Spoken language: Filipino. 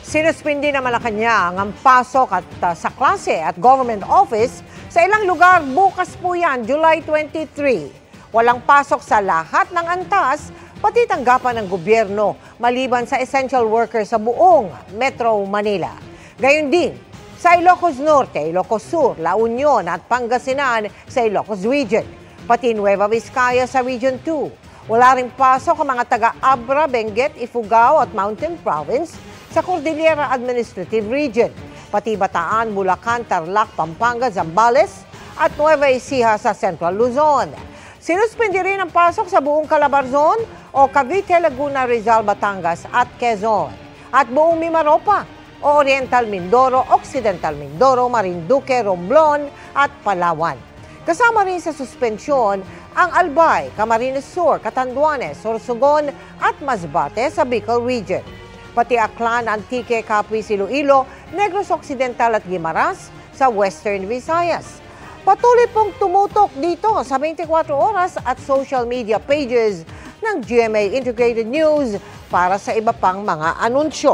Sinuspindi ng Malacanang ang pasok sa klase at government office sa ilang lugar bukas po yan, July 23. Walang pasok sa lahat ng antas, pati tanggapan ng gobyerno maliban sa essential workers sa buong Metro Manila. Gayon din sa Ilocos Norte, Ilocos Sur, La Union at Pangasinan sa Ilocos Region, pati Nueva Vizcaya sa Region 2. Wala ring pasok ang mga taga-Abra, Benguet, Ifugao at Mountain Province sa Cordillera Administrative Region, pati Bataan, Bulacan, Tarlac, Pampanga, Zambales at Nueva Ecija sa Central Luzon. Sinuspindi rin ang pasok sa buong Calabarzon o Cavite, Laguna, Rizal, Batangas at Quezon, at buong Mimaropa o Oriental Mindoro, Occidental Mindoro, Marinduque, Romblon at Palawan. Kasama rin sa suspensyon ang Albay, Camarines Sur, Catanduanes, Sorsogon at Masbate sa Bicol Region. Pati Aklan, Antique, Capiz, Iloilo, Negros Occidental at Guimaras sa Western Visayas. Patuloy pong tumutok dito sa 24 oras at social media pages ng GMA Integrated News para sa iba pang mga anunsyo.